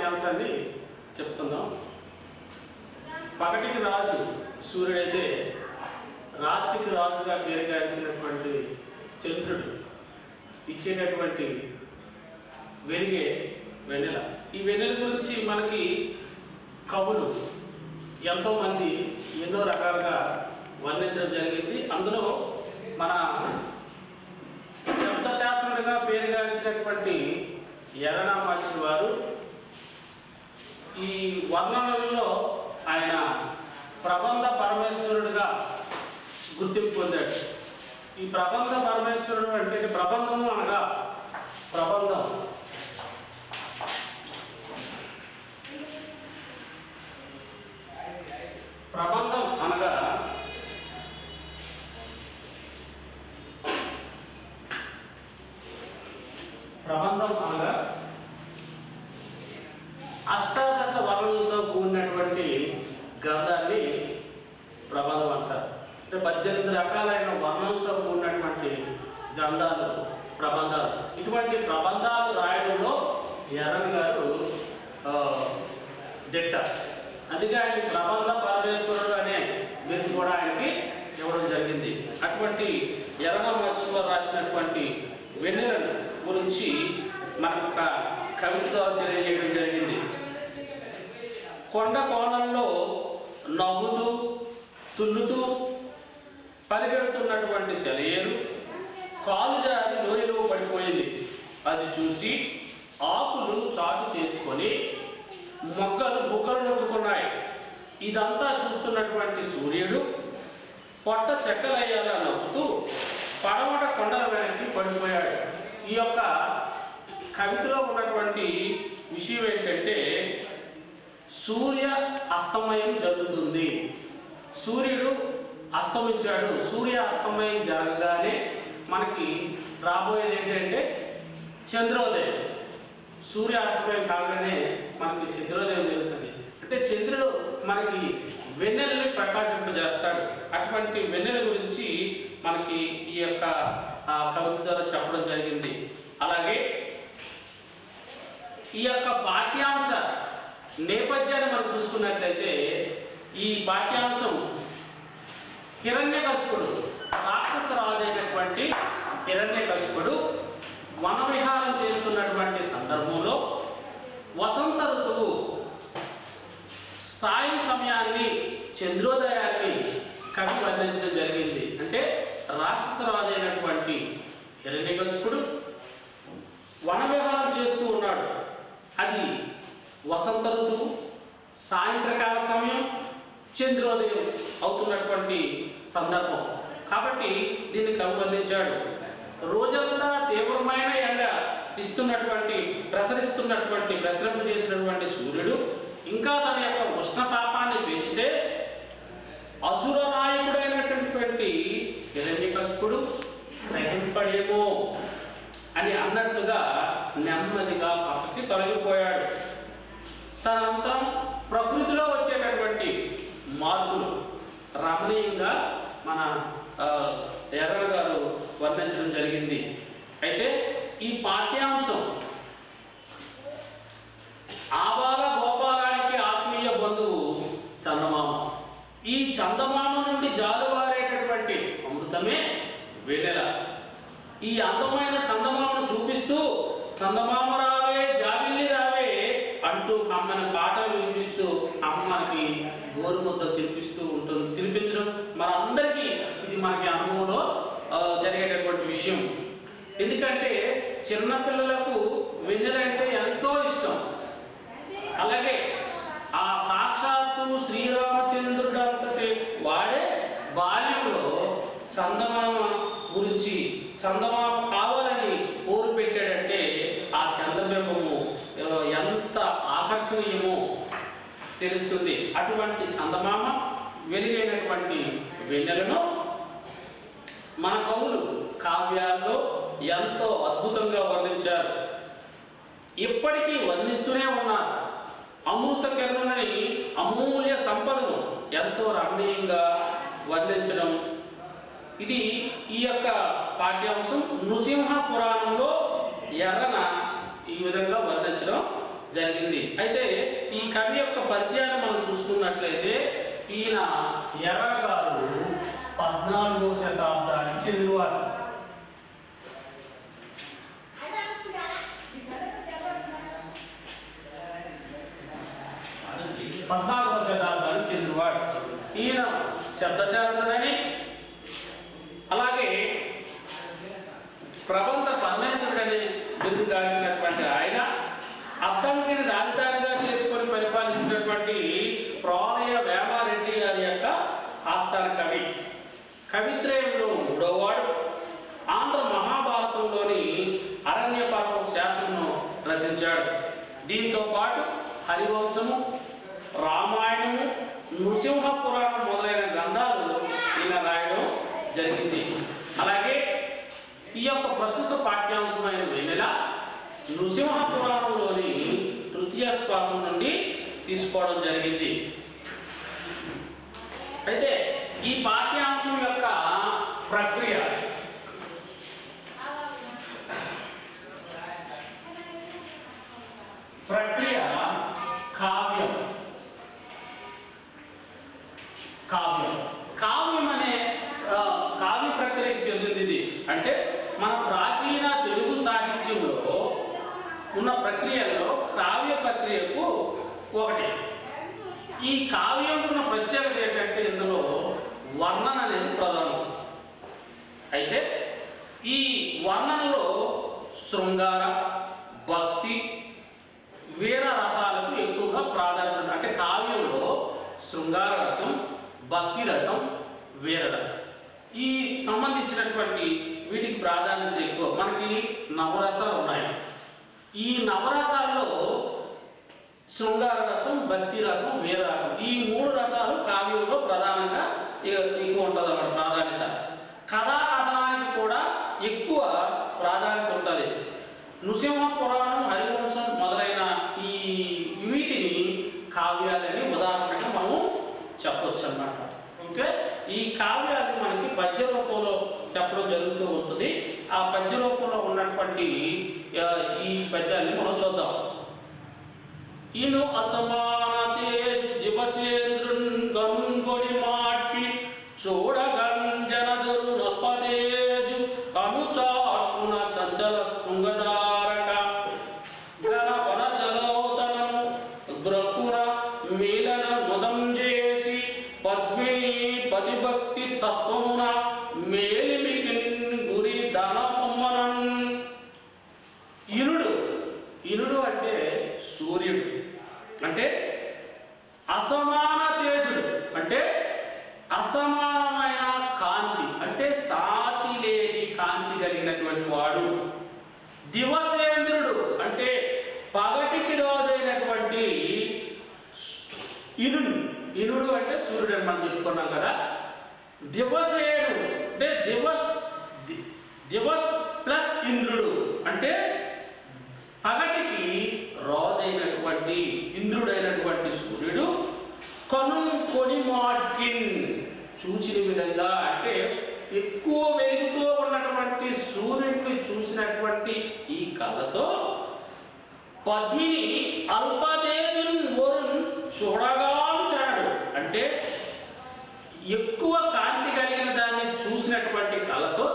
పాఠ్యాంశాన్ని చెప్తున్నాం. పగటికి రాజు సూర్యుడైతే రాత్రికి రాజుగా పేరుగాంచినటువంటి చంద్రుడు ఇచ్చేటటువంటి వెలిగే వెన్నెల. ఈ వెన్నెల గురించి మనకి కవులు ఎంతోమంది ఎన్నో రకాలుగా వర్ణించడం జరిగింది. అందులో మన శబ్దశాస్త్రుడిగా పేరుగాంచినటువంటి ఎర్రనామాచి వారు ఈ వర్ణనలలో ఆయన ప్రబంధ పరమేశ్వరుడిగా గుర్తింపు పొందాడు. ఈ ప్రబంధ పరమేశ్వరుడు అంటే ప్రబంధము అనగా ప్రబంధం ప్రబంధం అనగా అష్టాదశ వర్ణలతో కూడినటువంటి గ్రంథాన్ని ప్రబంధం అంటారు. అంటే 18 రకాలైన వర్ణలతో కూడినటువంటి గ్రంథాలు ప్రబంధాలు. ఇటువంటి ప్రబంధాలు రాయడంలో ఎర్రన్ గారు దిట్ట. అందుకే ఆయన ప్రబంధ పరమేశ్వరుడు అనే బిరుదు కూడా ఆయనకి ఇవ్వడం జరిగింది. అటువంటి ఎర్రనామాచి వారు రాసినటువంటి వెన్నెల గురించి మనకు ఒక కవితతో తెలియజేయడం జరిగింది. కొండ కోణంలో నవ్వుతూ తుల్లుతూ పరిగెడుతున్నటువంటి సెలయేరు కాలు జారి లోయలో పడిపోయింది. అది చూసి ఆకులు చాటు చేసుకొని మొగ్గలు బుగ్గలు నొక్కున్నాయి. ఇదంతా చూస్తున్నటువంటి సూర్యుడు పొట్ట చెక్కలయ్యేలా నవ్వుతూ పడమట కొండల వెనక్కి పడిపోయాడు. ఈ యొక్క కవితలో ఉన్నటువంటి విషయం ఏంటంటే సూర్య అస్తమయం జరుగుతుంది. సూర్యుడు అస్తమించాడు. సూర్య అస్తమయం జరగగానే మనకి రాబోయేది ఏంటంటే చంద్రోదయం. సూర్య అస్తమయం కాగానే మనకి చంద్రోదయం జరుగుతుంది. అంటే చంద్రుడు మనకి వెన్నెలని ప్రకాశింపజేస్తాడు. అటువంటి వెన్నెల గురించి మనకి ఈ యొక్క కవితలో చెప్పడం జరిగింది. అలాగే ఈ యొక్క పాఠ్యాంశ నేపథ్యాన్ని మనం చూసుకున్నట్లయితే ఈ పాఠ్యాంశం హిరణ్యకశిపుడు రాక్షస రాజు అయినటువంటి హిరణ్యకశిపుడు వనవిహారం చేస్తున్నటువంటి సందర్భంలో వసంత ఋతువు సాయం సమయాన్ని చంద్రోదయాన్ని కవి వర్ణించడం జరిగింది. అంటే రాక్షస రాజు అయినటువంటి హిరణ్యకశిపుడు వనవిహారం చేస్తూ ఉన్నాడు. అది వసంత ఋతువు, సాయంత్రకాల సమయం, చంద్రోదయం అవుతున్నటువంటి సందర్భం కాబట్టి దీన్ని కవి వర్ణించాడు. రోజంతా తీవ్రమైన ఎండ ప్రసరింపు చేసినటువంటి సూర్యుడు ఇంకా తన యొక్క ఉష్ణతాపాన్ని పెంచితే అసుర నాయకుడైనటువంటి హిరణ్యకశిపుడు సహింపడేమో అని అన్నట్లుగా నెమ్మదిగా పక్కకి తొలగిపోయాడు. తనంతరం ప్రకృతిలో వచ్చేటటువంటి మార్పులు రమణీయంగా మన ఎర్రన్ గారు వర్ణించడం జరిగింది. అయితే ఈ పాఠ్యాంశం ఆబాల గోపాలానికి ఆత్మీయ బంధువు చందమామ. ఈ చందమామ నుండి జాలువారేటటువంటి అమృతమే వెన్నెల. ఈ అందమైన చందమామను చూపిస్తూ చందమామ రావే జాబిల్లి రావే అంటూ కమ్మని పాటలు వినిపిస్తూ అమ్మకి గోరు ముద్ద తినిపించడం మనందరికీ ఇది మనకి అనుభవంలో జరిగేటటువంటి విషయం. ఎందుకంటే చిన్నపిల్లలకు వెన్నెల అంటే ఎంతో ఇష్టం. అలాగే ఆ సాక్షాత్తు శ్రీరామచంద్రుడు అంతటి వాడే బాల్యంలో చందమామ గురించి చందమామ కావాలని కోరు పెట్టాడంటే ఆ చంద్రబింబము ఎంత ఆకర్షణీయమో తెలుస్తుంది. అటువంటి చందమామ వెలుగైనటువంటి వెన్నెలను మన కవులు కావ్యాల్లో ఎంతో అద్భుతంగా వర్ణించారు. ఇప్పటికీ వర్ణిస్తూనే ఉన్నారు. అమృత కిరణులని అమూల్య సంపదను ఎంతో రమణీయంగా వర్ణించడం ఇది ఈ యొక్క పాఠ్యాంశం. నృసింహ పురాణంలో ఎర్రన ఈ విధంగా వర్ణించడం జరిగింది. అయితే ఈ కవి యొక్క పరిచయాన్ని మనం చూసుకున్నట్లయితే ఈయన ఎర్రగారు 14వ శతాబ్దానికి చెందినవారు. 14వ శతాబ్దానికి చెందినవాడు. ఈయన శబ్దశాస్త్రని అలాగే ప్రబంధ పరమేశ్వరుడని బిరుదు గాంచినటువంటి ఆయన అద్దంకిని రాజధానిగా చేసుకొని పరిపాలించినటువంటి ప్రాలయ వేమారెడ్డి గారి యొక్క ఆస్థాన కవి. కవిత్రయంలో 3వ వాడు. ఆంధ్ర మహాభారతంలోని అరణ్య పర్వం శాసనను రచించాడు. దీంతో పాటు హరివంశము, రామాయణము, నృసింహ పురాణం మొదలైన గ్రంథాలు ఈయన రాయడం జరిగింది. అలాగే ఈ యొక్క ప్రస్తుత పాఠ్యాంశమైన వెన్నెల నృసింహ పురాణంలోని తృతీయ శ్వాసం నుండి తీసుకోవడం జరిగింది. అయితే ఈ పాఠ్యాంశం యొక్క ప్రక్రియ కావ్యం. కావ్యం అనే కావ్య ప్రక్రియకి చెందింది ఇది. అంటే మన ప్రాచీన తెలుగు సాహిత్యంలో ఉన్న ప్రక్రియల్లో కావ్య ప్రక్రియకు ఒకటి. ఈ కావ్యం ఉన్న ప్రత్యేకత ఏంటంటే ఇందులో వర్ణన అనేది ప్రధానం. అయితే ఈ వర్ణనలో శృంగార, భక్తి, వీర రసాలకు ఎక్కువగా ప్రాధాన్యత. అంటే కావ్యంలో శృంగార రసం, భక్తి రసం, వీర రసం ఈ సంబంధించినటువంటి వీటికి ప్రాధాన్యత ఎక్కువ. మనకి నవరసాలు ఉన్నాయి. ఈ నవరసాల్లో శృంగార రసం, భక్తి రసం, వీర రసం ఈ 3 రసాలు కావ్యంలో ప్రధానంగా ఎక్కువ ఉంటుంది అన్నమాట ప్రాధాన్యత. కథాకథనానికి కూడా ఎక్కువ ప్రాధాన్యత ఉంటుంది. నృసింహ పురాణం, హరివంశం మొదలైన ఈ వీటిని కావ్యాలని ఉదాహరణగా మనం చెప్పొచ్చు అన్నమాట. ఓకే, ఈ కావ్యాలు మనకి పద్య రూపంలో చెప్పడం జరుగుతూ ఉంటుంది. ఆ పద్య రూపంలో ఉన్నటువంటి ఈ పద్యాన్ని మనం చూద్దాం. ఇను అసమానతే దివసేంద్రున్ గంగొడి మాట్కి చూడగంజనదురు నపదేజు అనుచాటున చంచల శృంగదారక గణపన జలౌతనము గ్రకున మీలన ముదం చేసి పద్మిని పతిభక్తి సత్వమున మేలిమికి గురి ధన పొమ్మనన్. ఇనుడు అంటే సూర్యుడు, అంటే అసమాన తేజుడు, అంటే అసమానమైన కాంతి, అంటే సాటి లేని కాంతి కలిగినటువంటి వాడు. దివసేంద్రుడు అంటే పగటికి రోజైనటువంటి ఇనుడు అంటే సూర్యుడు అని మనం చెప్పుకున్నాం కదా. దివసేనుడు అంటే దివస్ ప్లస్ ఇంద్రుడు అంటే పగటికి రోజైనటువంటి ఇంద్రుడైనటువంటి సూర్యుడు. కొని మాట్కిన్ చూచిన విధంగా అంటే ఎక్కువ వెలుగుతో ఉన్నటువంటి సూర్యుడిని చూసినటువంటి ఈ కళ్ళతో పద్మిని అల్పతేజున్ వరుణ్ చూడగాంచాడు. అంటే ఎక్కువ కాంతి కలిగిన దాన్ని చూసినటువంటి కళ్ళతో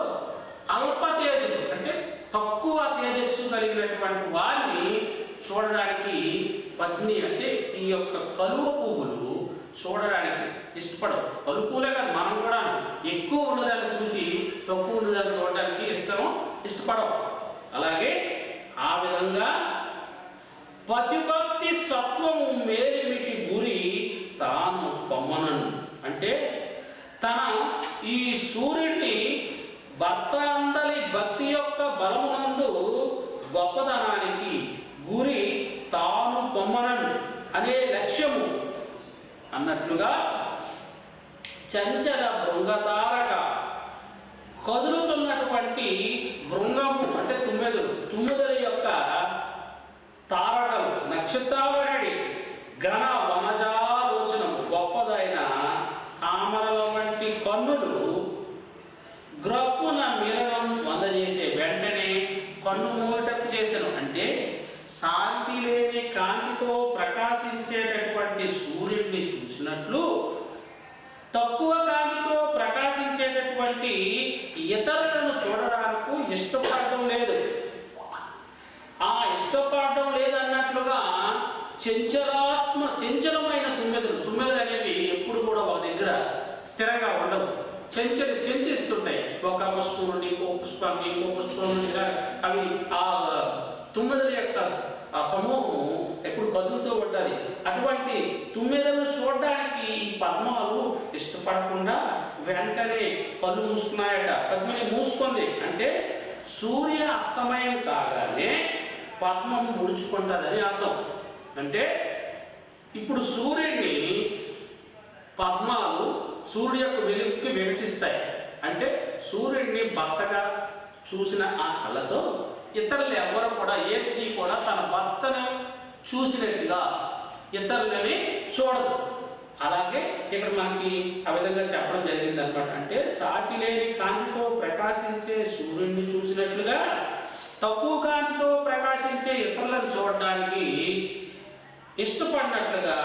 అల్పతేజుడు అంటే తక్కువ తేజస్సు కలిగినటువంటి వారిని చూడడానికి పద్మిని అంటే ఈ యొక్క కలువ పువ్వులు చూడడానికి ఇష్టపడవు. కలువ పువ్వులే కాదు, మనం కూడా ఎక్కువ ఉన్నదాన్ని చూసి తక్కువ ఉన్నదాన్ని చూడడానికి ఇష్టపడవు. అలాగే ఆ విధంగా పతిభక్తి సత్వము మేలిమికి గురి తాను పొమ్మనను. అంటే తన ఈ సూర్యుడిని భర్త అందలి భక్తి యొక్క బలమునందు గొప్పదనానికి గురి తాను పొమ్మనను అనే లక్ష్యము అన్నట్లుగా చంచల భృంగతారక కదులుతున్నటువంటి భృంగము అంటే తుమ్మెదల యొక్క తారకలు నక్షత్రాలనడి ఘన వనజాలోచనము గొప్పదైన తామరల వంటి కన్నులు గ్రక్కున మిలనం అందజేసే వెంటనే కన్ను మూటకు చేసను. అంటే శాంతి లేని కాంతితో ప్రకాశించేటటువంటి సూర్యుడిని చూసినట్లు తక్కువ కాంతితో ప్రకాశించేటటువంటి ఇతరులను చూడడానికి ఇష్టపడటం లేదు. ఆ ఇష్టపడటం లేదన్నట్లుగా చంచలమైన తుమ్మెదలు అనేవి ఎప్పుడు కూడా ఒక దగ్గర స్థిరంగా ఉండవు. చెంచిస్తుంటాయి. ఒక పుష్పం నుండి ఇంకో పుష్పానికి, ఇంకో పుష్పం నుండి అవి ఆ తుమ్మెదల యొక్క ఆ సమూహం ఎప్పుడు కదులుతూ ఉంటుంది. అటువంటి తుమ్మెదలను చూడడానికి ఈ పద్మాలు ఇష్టపడకుండా వెంటనే కళ్ళు మూసుకున్నాయట. పద్మిని మూసుకుంది అంటే సూర్య అస్తమయం కాగానే పద్మం ముడుచుకుంటుందని అర్థం. అంటే ఇప్పుడు సూర్యుడిని పద్మాలు సూర్యుడి యొక్క వెలుగుకి వికసిస్తాయి. అంటే సూర్యుడిని భర్తగా చూసిన ఆ కళ్ళతో ఇతరులు ఎవరు కూడా, ఏ స్త్రీ కూడా తన భర్తను చూసినట్టుగా ఇతరులని చూడదు. అలాగే ఇక్కడ మనకి ఆ విధంగా చెప్పడం జరిగింది అనమాట. అంటే సాటి లేని కాంతితో ప్రకాశించే సూర్యుడిని చూసినట్లుగా తక్కువ కాంతితో ప్రకాశించే ఇతరులను చూడడానికి ఇష్టపడినట్లుగా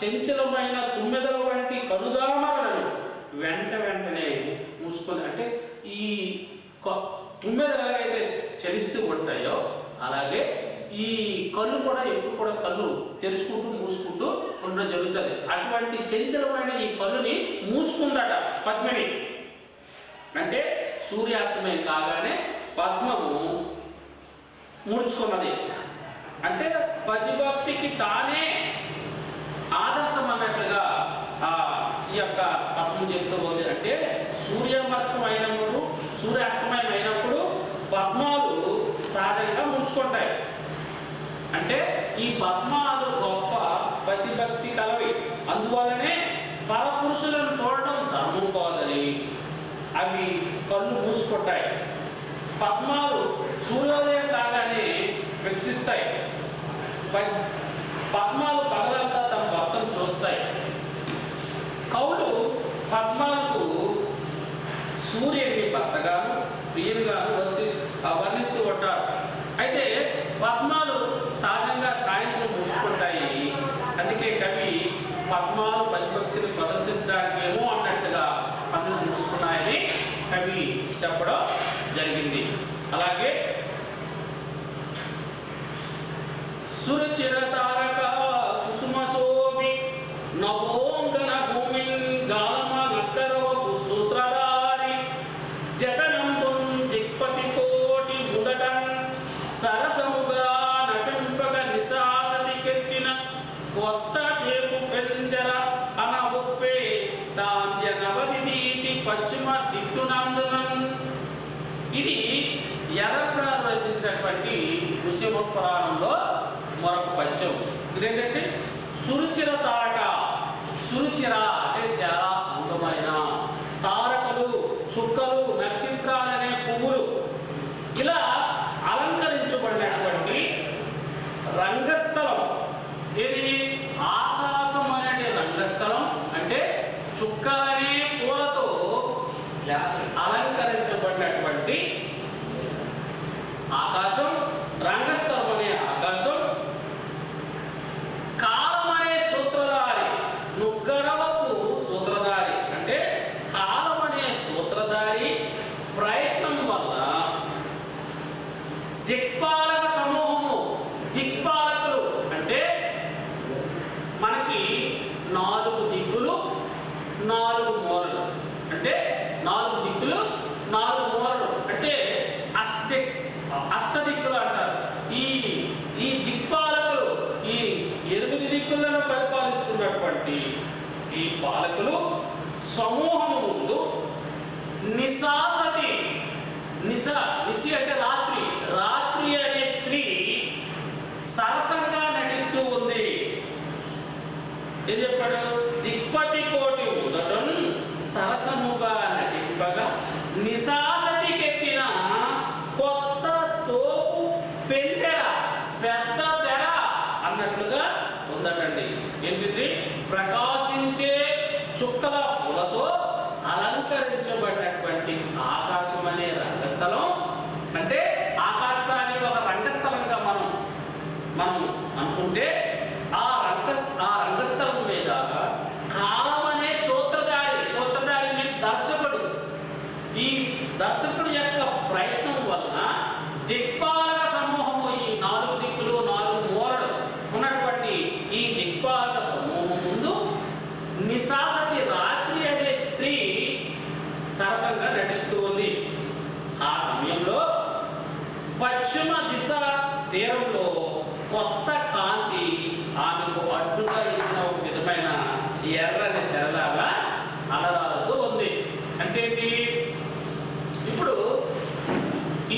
చంచలమైన తుమ్మెదల వంటి కనుదామలను వెంటనే మూసుకొని, అంటే ఈ తుమ్మెదలు ఎలాగైతే చలిస్తూ ఉంటాయో అలాగే ఈ కళ్ళు కూడా ఎప్పుడు కూడా కళ్ళు తెరుచుకుంటూ మూసుకుంటూ ఉండడం జరుగుతుంది. అటువంటి చంచలమైన ఈ కళ్ళుని మూసుకుందట పద్మిని. అంటే సూర్యాస్తమయం కాగానే పద్మము ముడుచుకున్నది. అంటే పతిభక్తికి తానే ఆదర్శం అన్నట్లుగా ఈ యొక్క పద్మం చెప్తూ ఉంది. అంటే సూర్యాస్తమయం అయినప్పుడు పద్మాలు సహజంగా ముడుచుకుంటాయి. అంటే ఈ పద్మాలు గొప్ప పతిభక్తి కలవి. అందువల్లనే పరపురుషులను చూడటం ధర్మం కాదని అవి కళ్ళు మూసుకుంటాయి. పద్మాలు సూర్యోదయం కాగానే వికసిస్తాయి. పద్మాలు పగలంతా తమ భర్తను చూస్తాయి. కవులు పద్మాలకు సూర్యుడిని భర్తగాను ప్రియులుగాను వర్ణిస్తూ ఉంటారు. అయితే పద్మాలు సహజంగా సాయంత్రం ముడుచుకుంటాయి. అందుకే కవి పద్మాలు పతిభక్తిని ప్రదర్శించడానికి ఏమో అన్నట్టుగా పనులు మూసుకున్నాయని కవి చెప్పడం జరిగింది. అలాగే సురచిరతారక కుసుమ శోభి నభోంగన భూమిన్ గాలమ నక్కరవపు సూత్రధారి జటనంబున్ దిక్పతి కోటి ముదటన్ సరసముగా నటింపగ నిశాసతికెత్తిన కొత్త దేపు పెంజర అనవొప్పే సాంధ్య నవదిదీతి పశ్చిమ దిక్కునందునన్. ఇది ఎర్రపురాణం రచించినటువంటి ఋషిమ పురాణంలో మరొక పద్యం. ఇదేంటంటే సురుచిర తారక. సురుచిర అంటే చాలా అందమైన తారకలు, చుక్కలు, నక్షత్రాలనే పువ్వులు ఇలా అలంకరించబడినటువంటి రంగస్థలం. ఇది ఆకాశం అనే రంగస్థలం. అంటే చుక్కలనే పూలతో అలంకరించబడినటువంటి ఆకాశం, రంగస్థలం అనే ఆకాశం. కాలం అనే సూత్రధారి, నుగ్గరవపు సూత్రధారి. అంటే కాలం అనే సూత్రధారి ప్రయత్నం వల్ల దిక్పాలక సమూహము. దిక్పాలకులు అంటే మనకి 4 దిక్కులు 4 మూలలు. అంటే 4 దిక్కులు 4 మూలలు అంటే అష్టదిక్కులు అంటారు. ఈ దిక్పాలకులు ఈ 8 దిక్కులను పరిపాలిస్తున్నటువంటి ఈ పాలకులు సమూహము ముందు నిశాసతి. నిశి అంటే రాత్రి అనే స్త్రీ సరసంగా నటిస్తూ ఉంది. ఏం చెప్పాడు? దిక్పతి కోటి ఉదటం సరసముగా నటింపగా నిశాసతికెత్తిన కొత్త తోపు పెండెర, పెద్ద తెర అన్నట్లుగా ఉందటండి. ఏంటిది? ప్రకాశించే చుక్కల పూలతో అలంకరించబడినటువంటి ఆకాశం అనే రంగస్థలం. అంటే ఆకాశాన్ని ఒక రంగస్థలంగా మనం అనుకుంటే నిశాసటి రాత్రి అనే స్త్రీ సరసంగా నటిస్తూ ఉంది. ఆ సమయంలో పశ్చిమ దిశ తీరంలో కొత్త కాంతి ఆమెకు అడ్డుగా ఎత్తిన ఒక విధమైన ఎర్రని తెరలాగా అలరాడుతూ ఉంది. అంటే ఇప్పుడు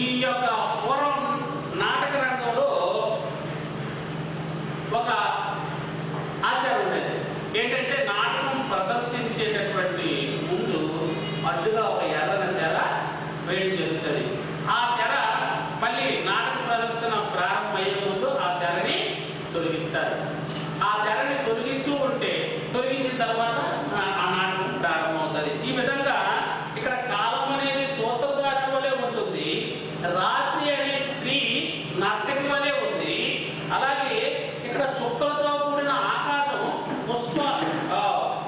ఈ యొక్క పూర్వం నాటక రంగంలో ఒక ఆచారం ఉండేది. ఏంటంటే నాటకం ప్రదర్శించేటటువంటి ముందు అడ్డుగా ఒక ఎర్రని తెర వేయడం జరుగుతుంది. ఆ తెర మళ్ళీ నాటక ప్రదర్శన ప్రారంభమయ్యే ముందు ఆ తెరని తొలగిస్తారు. ఆ తెరని తొలగిస్తూ ఉంటే తొలగించిన తర్వాత ఆ నాటకం ప్రారంభమవుతుంది. ఈ విధంగా ఇక్కడ కాలం అనేది సూత్రధారి వలె ఉంటుంది, రాత్రి అనే స్త్రీ నర్తకి వలె ఉంది. అలాగే ఇక్కడ చుక్కలతో కూడిన ఆకాశం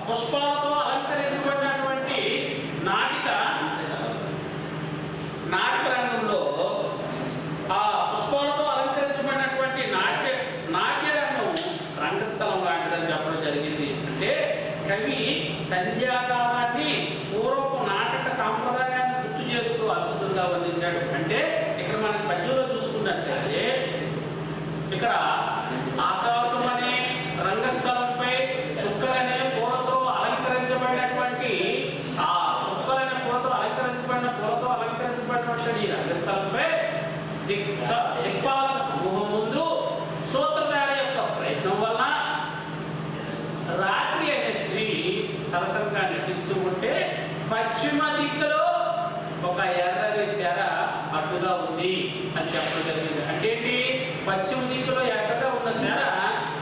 పుష్పాలతో అలంకరించబడినటువంటి నాటక రంగంలో ఆ పుష్పాలతో అలంకరించబడినటువంటి నాట్యరంగం రంగస్థలం లాంటిదని చెప్పడం జరిగింది. అంటే కవి సంధ్యాకాలాన్ని పూర్వపు నాటక సాంప్రదాయాన్ని గుర్తు చేస్తూ అద్భుతంగా వర్ణించాడు. అంటే ఇక్కడ మనం పద్యంలో చూసుకున్నట్లయితే ఇక్కడ ఆకాశం అనే రంగస్థలంపై చుక్కలనే పూలతో అలంకరించబడినటువంటి ఆ చుక్కలనే పూలతో అలంకరించబడినటువంటి ఈ రంగస్థలంపై దిక్పాలక సమూహం ముందు సూత్రధారి యొక్క ప్రయత్నం వల్ల రాత్రి అనే స్త్రీ సరసంగా నటిస్తూ ఉంటే పశ్చిమ దిక్కులో ఒక ఎర్రని తెర అడ్డుగా ఉంది అని చెప్పడం జరిగింది. అంటే పశ్చిమ దిక్కులో ఎర్రగా ఉన్న తెర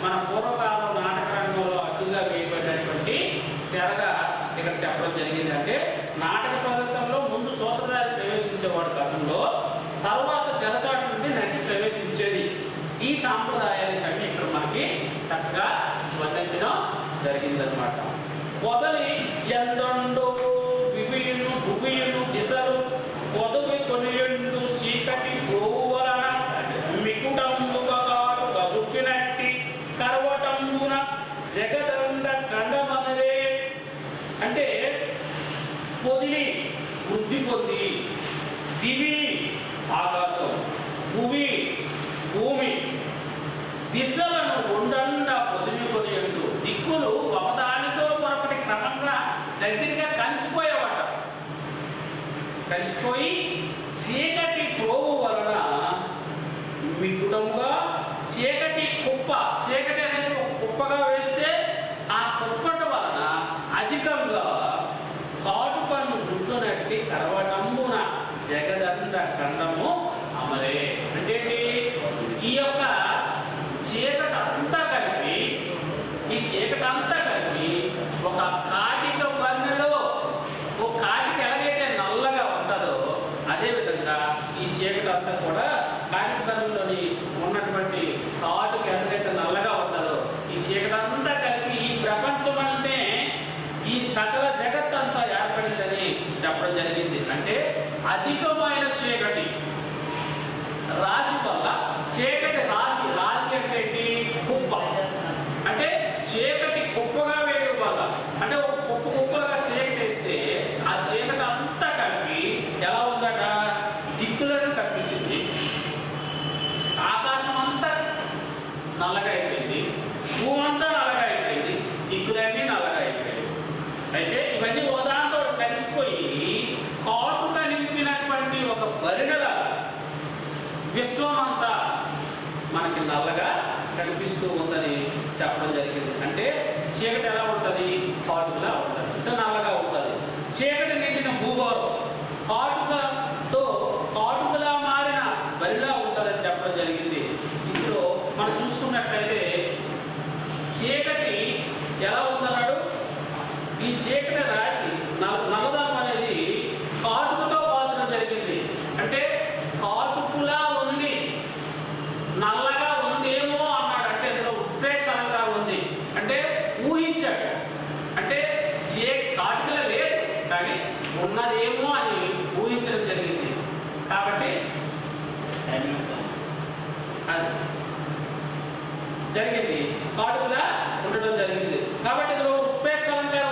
మన పూర్వకాలం నాటక రంగంలో అడ్డుగా వేయబడినటువంటి తెరగా ఇక్కడ చెప్పడం జరిగింది. అంటే నాటక ప్రదర్శనలో ముందు సూత్రధారి ప్రవేశించేవాడు కథంలో, తర్వాత తెరచాటు నుండి నటి ప్రవేశించేది. ఈ సాంప్రదాయాన్ని కవి ఇక్కడ మనకి చక్కగా వర్ణించడం జరిగిందనమాట. పొదలి ఎందొండు వివియును భువియును దిశలు పొదవి కొనియండు చీకటి గోవు వలన మికుటంబుగా బతుకినట్టి కరవటంబున జగదండ కండమనరే. అంటే పొదిలి వృద్ధి పొంది, దివి ఆకాశం, భువి భూమి, దిశలను ఉండండా పొదిలికొని అంటూ దిక్కులు ఒకదానితో మరొకటి క్రమంగా దగ్గరగా కలిసిపోయేవాట. కలిసిపోయి చీకటి ప్రోవు వలన మిగుటంగా చీకటి కుప్ప, చీకటి అనేది ఒక కుప్పగా వేస్తే ఆ కుప్పటి వలన అధికంగా కాటుకను గుట్టునట్టి కరవటంబున జగదండ ఖండము అమరే. అంటే ఈ యొక్క చీకటి అంతా కలిపి ఒక కాటిక వర్ణలో ఒక కాటిక ఎలాగైతే నల్లగా ఉంటుందో అదేవిధంగా ఈ చీకటి అంతా కూడా కాటిక వర్ణంలోని ఉన్నటువంటి కాటుక ఎలాగైతే నల్లగా ఉంటుందో ఈ చీకటి అంతా కలిపి ఈ ప్రపంచం అంటే ఈ సకల జగత్ అంతా ఏర్పడిందని చెప్పడం జరిగింది. అంటే అధికమైన చీకటి రాశి వల్ల చీకటి రాశి అంటే కుప్ప, అంటే చీకటి కుప్పగా వేయడం వల్ల, అంటే ఒక కుప్పగా చీకటి వేస్తే ఆ చీకటి అంతా కలిపి ఎలా ఉందట, దిక్కులను కప్పిస్తుంది, ఆకాశం అంతా నల్లగా అయిపోయింది, భూమి అంతా నల్లగా అయిపోయింది, దిక్కులన్నీ నల్లగా అయిపోయింది. అయితే ఇవన్నీ ఉదాహరణతో కలిసిపోయి కాటుక నింపినటువంటి ఒక బరిగల విశ్వం అంతా మనకి నల్లగా కనిపిస్తూ ఉందని చెప్పడం జరిగింది. అంటే చీకటి ఎలా ఉంటుంది, కాటుకలా ఉంటుంది, అంటే నల్లగా ఉంటుంది. చీకటి నిండిన భూగోళం కాటుకలా మారిన బరిలా ఉంటుందని చెప్పడం జరిగింది. ఇందులో మనం చూసుకున్నట్లయితే చీకటి ఎలా ఉందన్నాడు, ఈ చీకటి రాశి నల్లదనం అనేది కాటుకతో పాల్చడం జరిగింది. అంటే కాటుకులా ఉంది, నల్లగా ఉందేమో అన్నాడు. అంటే అందులో ఉత్ప్రేక్షణంగా ఉంది, అంటే ఊహించాడు. అంటే కాటుకలా లేదు కానీ ఉన్నదేమో అని ఊహించడం జరిగింది. కాబట్టి జరిగింది, కాటుకలా ఉండడం జరిగింది. కాబట్టి ఇందులో ఉత్ప్రేక్షణంగా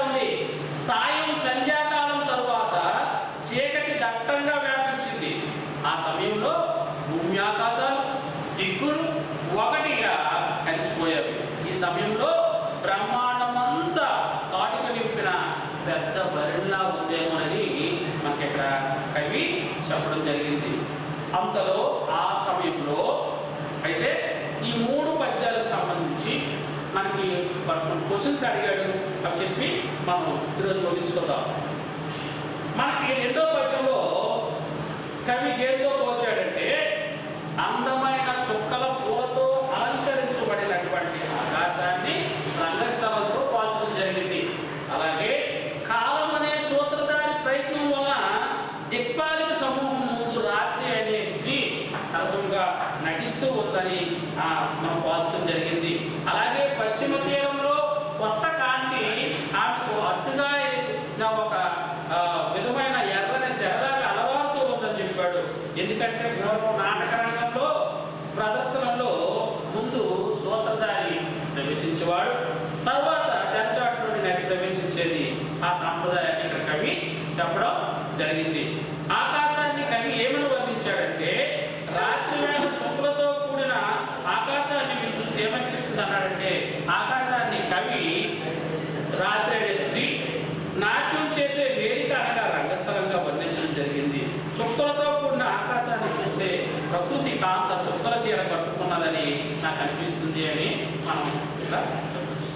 అంతలో ఆ సమయంలో అయితే ఈ 3 పద్యాలకు సంబంధించి మనకి క్వశ్చన్స్ అడిగాడు అని చెప్పి మనం ఈరోజు ముగించుకుందాం. మనకి 2వ పద్యంలో కవి దేనితో పోల్చాడంటే అందమైన చుక్కల పూలతో అలంకరించబడినటువంటి ఆకాశాన్ని రంగస్థలంతో పోల్చడం జరిగింది. అలాగే కాలం అనే సూత్రధారి ప్రయత్నం వలన దిక్పాలిక సమూహం ముందు రాత్రి అనే స్త్రీ సరసంగా నటిస్తూ ఉందని మనం పోల్చడం జరిగింది. అలాగే పశ్చిమ తీరంలో కొత్త కాంతి ఆమెకు అడ్డుగా ఒక విధమైన ఎర్రని తెరలాగా అలవారుతూ ఉందని చెప్పాడు. ఎందుకంటే పూర్వం నాటక రంగంలో ప్రదర్శనలో ముందు సూత్రధారి ప్రవేశించేవాడు, తర్వాత తెరచాటులోని నటి ప్రవేశించేది. ఆ సాంప్రదాయాన్ని ఇక్కడ కవి చెప్పడం జరిగింది. ఆకాశాన్ని కవి ఏమని వర్ణించాడంటే రాత్రి వేళ చుక్కలతో కూడిన ఆకాశాన్ని మీరు చూస్తే ఏమనిపిస్తుంది అన్నాడంటే ఆకాశాన్ని కవి రాత్రి అనే స్త్రీ నాట్యం చేసే వేదిక అనగా రంగస్థలంగా వర్ణించడం జరిగింది. చుక్కలతో కూడిన ఆకాశాన్ని చూస్తే ప్రకృతి కాంత చుక్కల చీర కట్టుకున్నదని నాకు అనిపిస్తుంది అని మనం ఇలా చెప్పచ్చు.